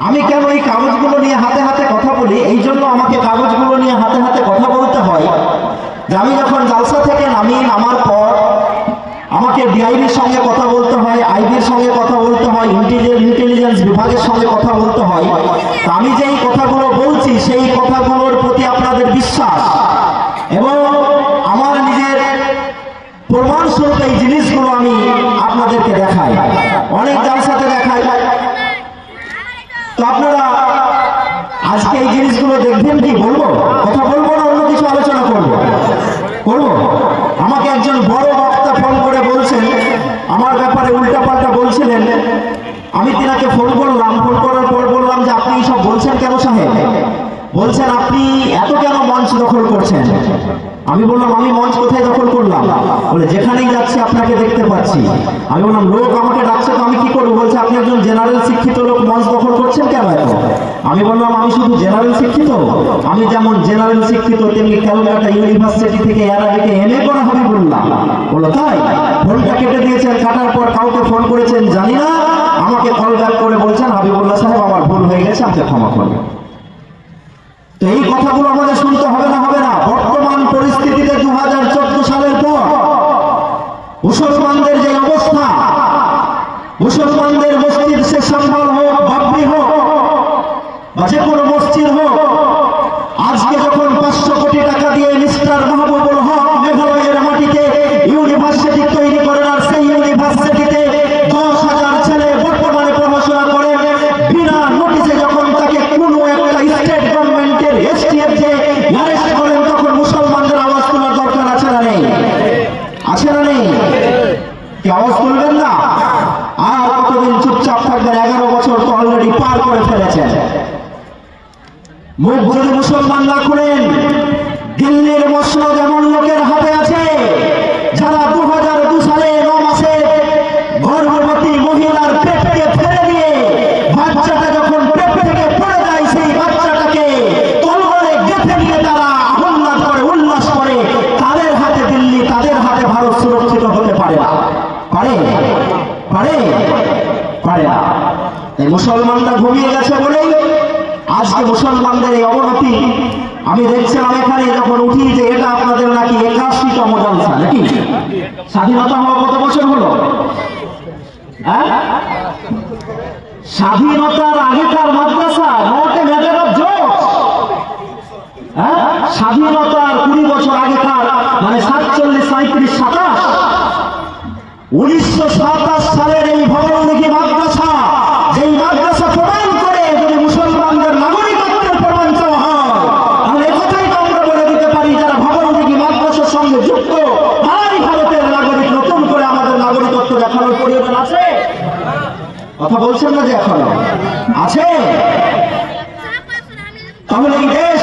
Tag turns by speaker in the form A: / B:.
A: আমি কেন এই কাগজগুলো নিয়ে হাতে হাতে কথা বলি? এই জন্য আমাকে কাগজগুলো নিয়ে হাতে হাতে কথা বলতে হয় যে আমি যখন জালসা থেকে নামার পর আমাকে ডিআইবির সঙ্গে কথা বলতে হয়, আইবির সঙ্গে কথা বলতে হয়, ইন্টেলিজেন্স বিভাগের সঙ্গে কথা বলতে হয়। তা আমি যে এই কথাগুলো বলছি সেই কথাগুলোর প্রতি আপনাদের বিশ্বাস এবং আমার নিজের প্রমাণস্বরূপ এই জিনিসগুলো আমি আপনাদেরকে দেখাই, অনেক জালসাতে দেখাই। তো আপনারা আজকে এই জিনিসগুলো দেখবেন কি? বলবো, কথা বলবো না অন্য কিছু আলোচনা করবো? আমাকে একজন বড় বক্তা ফোন করে বলছেন, আমার ব্যাপারে উল্টাপাল্টা বলছিলেন। আমি তিনাকে ফোন করলাম, ফোন করার পর বললাম যে আপনি সব বলছেন কেন সাহেব? বলছেন আপনি এত কেন মঞ্চ দখল করছেন? আমি বললাম আমি মঞ্চ কোথায় দখল করলাম? বলে যেখানেই যাচ্ছি আপনাকে দেখতে পাচ্ছি। আমি বললাম লোক আমাকে ডাকছে তো আমি কি করবো? বলছে আপনি একজন জেনারেল শিক্ষিত লোক, মঞ্চ দখল করছেন কেন এত? আমি বললাম আমি শুধু জেনারেল শিক্ষিত? আমি যেমন জেনারেল শিক্ষিত তেমনি ক্যালকাটা ইউনিভার্সিটি থেকে অ্যারাবিকে এমএ করা হবে বললাম। বললো তাই? ফোনটা কেটে দিয়েছেন, কাটার পর কাউকে ফোন করেছেন জানি না, আমাকে কল ব্যাক করে বলছেন হাবিবুল্লাহ সাহেব আমার ভুল হয়ে গেছে, আমাকে ক্ষমা করবেন। তো এই কথাগুলো আমাদের শুনতে হবে না? হবে না? বর্তমান পরিস্থিতিতে 2014 সালের পর মুসলমানদের যে অবস্থা, মুসলমানদের মসজিদ সে সম্বল হোক, বাবরি হোক বা যে কোনো মসজিদ হোক, আজকে যখন 500 কোটি টাকা দিয়ে মিস্টার মাহবুবুল হক মেঘালয়ের মাটিতে ইউনিভার্সিটি তৈরি করেন, আর সেই ইউনিভার্সিটিতে 10,000 ছেলে বর্তমানে পড়াশোনা করে বিনা নোটিশে যখন তাকে কোনো একটা স্টেট গভর্নমেন্টের এসটিএফ যে অ্যারেস্ট করেন, তখন মুসলমানদের আওয়াজ তোলার দরকার আছে না নেই? আছে না নেই? কি আওয়াজ তুলবেন না? আর কতদিন চুপচাপ থাকবেন? 11 বছর তো অলরেডি পার করে ফেলেছেন। মুখ যদি মুসলমান না করেন, দিল্লির মসনদ এমন লোকের হাতে আছে যারা 2002 সালে 9 মাসে গর্ভবতী মহিলার পেটকে ফেলে দিয়ে বাচ্চাটা যখন পেট থেকে পড়ে যায় সেই বাচ্চাটাকে তলোয়ারে গেঁথে নিয়ে তারা আহ্লাদ করে, উল্লাস করে। তাদের হাতে দিল্লি, তাদের হাতে ভারত সুরক্ষিত হতে পারে না। পারে? পারে? পারে না। এই মুসলমানরা ঘুমিয়ে গেছে বলেই আজকে মুসলমানদের এই অবনতি। আমি দেখছিলাম এখানে যখন উঠি যে এটা আপনাদের নাকি 81তম জালসা, নাকি? স্বাধীনতা হওয়া কত বছর হলো? হ্যাঁ, স্বাধীনতার আগেকার মাদ্রাসা, not a matter of jokes. হ্যাঁ, স্বাধীনতার 20 বছর আগেকার, মানে 47, 37, 27, 1927 সালের এই ভবনমুখী মাদ্রাসা, যেই মাদ্রাসা প্রমাণ করে যদি মুসলমানদের নাগরিকত্বের প্রমাণ চাওয়া হয়, তাহলে একথাই তো আমরা বলে দিতে পারি যারা ভবনমুখী মাদ্রাসার সঙ্গে যুক্ত তারাই ভারতের নাগরিক। নতুন করে আমাদের নাগরিকত্ব দেখানোর প্রয়োজন আছে? কথা বলছেন না যে এখনো আছে? তাহলে এই দেশ